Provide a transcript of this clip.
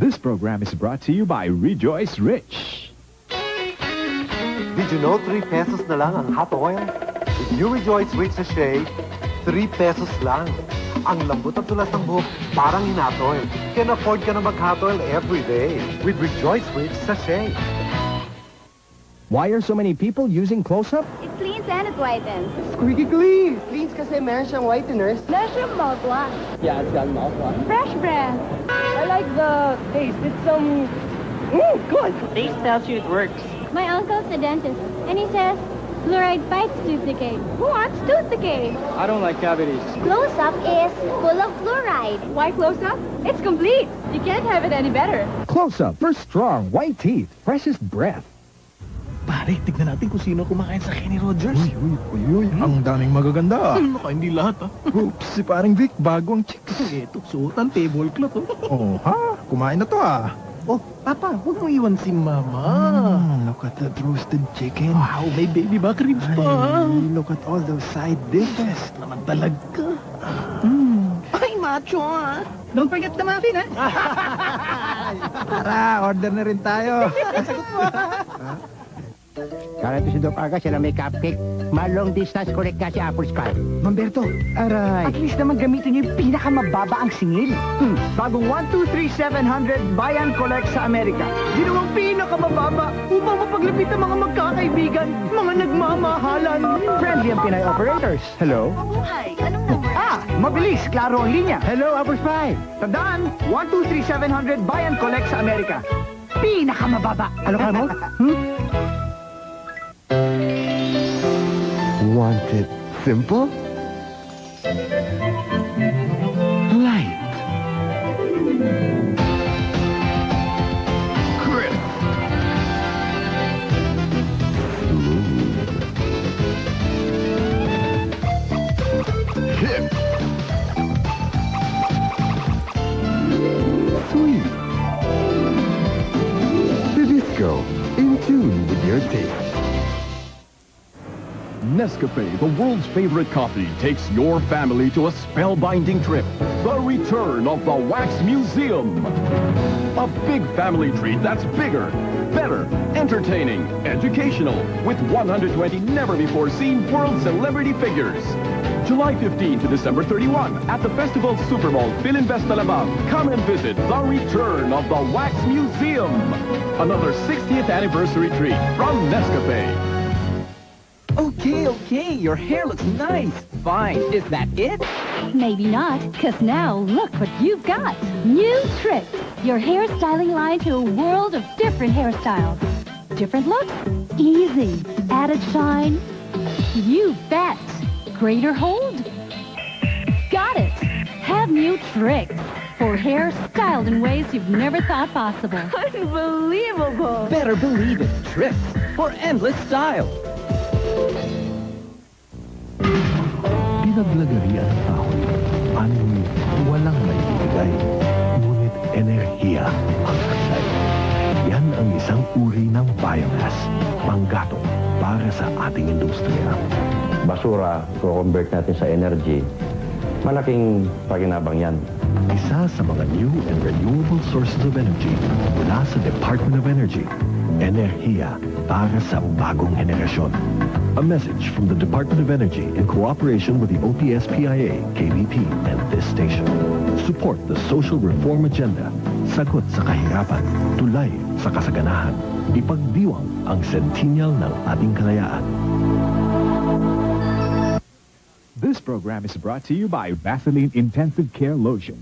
This program is brought to you by Rejoice Rich. Did you know 3 pesos na lang ang hot oil? With new Rejoice Rich Sachet, 3 pesos lang. Ang lambot at tulas ng buhok, parang hot oil. Can afford ka na mag-hot oil every day with Rejoice Rich Sachet. Why are so many people using Close-Up? It cleans and it whitens. Squeaky clean! Cleans kasi meron siyang whiteners. Meron siyang mouthwash. Yeah, it's got mouthwash. Fresh breath. I like the taste. It's good! Taste tells you it works. My uncle's a dentist, and he says, fluoride fights tooth decay. Who wants tooth decay? I don't like cavities. Close-Up is full of fluoride. Why Close-Up? It's complete. You can't have it any better. Close-Up for strong, white teeth, freshest breath. Pare, tignan natin kung sino kumakain sa Kenny Rogers. Uy, ang daming magaganda. Baka hindi lahat, Oops, si paring Vic, bagong chicks. Ito, suotan, tablecloth, Oh, ha? Kumain na to, Oh, Papa, huwag mo iwan si Mama. Look at that roasted chicken. Wow, may baby back ribs pa. Ay, look at all those side dishes. Naman talaga. Ay, macho, Don't forget the muffin, Tara, order na rin tayo. Sagot mo, Kala to si Doc Arga, sila may cupcake. Ma-long distance correct ka si Apple Sky. Mamberto, aray. At least naman gamitin niyo yung pinakamababa ang singil. Bagong 123-700 Buy and Collect sa Amerika. Ginawang pinakamababa upang mapaglapit ang mga magkakaibigan, mga nagmamahalan. Friendly ang Pinay operators. Hello? Hi, anong number? Mabilis, klaro ang linya. Hello, Apple Spy. Tandaan, 123-700 Buy and Collect sa Amerika. Pinakamababa. Ano ka mo? Want it simple? Light. Crisp. Hip. Sweet. Bibisco. In tune with your taste. Nescafe, the world's favorite coffee, takes your family to a spellbinding trip. The return of the Wax Museum. A big family treat that's bigger, better, entertaining, educational, with 120 never-before-seen world celebrity figures. July 15 to December 31 at the Festival Super Bowl Philinvest Alabang. Come and visit the return of the Wax Museum. Another 60th anniversary treat from Nescafe. Okay, your hair looks nice. Fine, is that it? Maybe not, because now look what you've got. New Tricks, your hairstyling line to a world of different hairstyles. Different looks? Easy. Added shine? You bet. Greater hold? Got it. Have New Tricks for hair styled in ways you've never thought possible. Unbelievable. Better believe it. Tricks for endless style. Pinaglagarian ang tahoy. Ano'y walang maibigay. Ngunit enerhiya ang kasay. Yan ang isang uri ng biomass. Panggatong para sa ating industriya. Basura, i-convert natin sa energy. Malaking pakinabang yan. Isa sa mga new and renewable sources of energy mula sa Department of Energy. Enerhiya para sa bagong henerasyon. A message from the Department of Energy in cooperation with the OPS-PIA, KBP, and this station. Support the social reform agenda. Sagot sa kahirapan. Tulay sa kasaganahan. Ipagdiwang ang centennial ng ating kalayaan. This program is brought to you by Vaseline Intensive Care Lotion.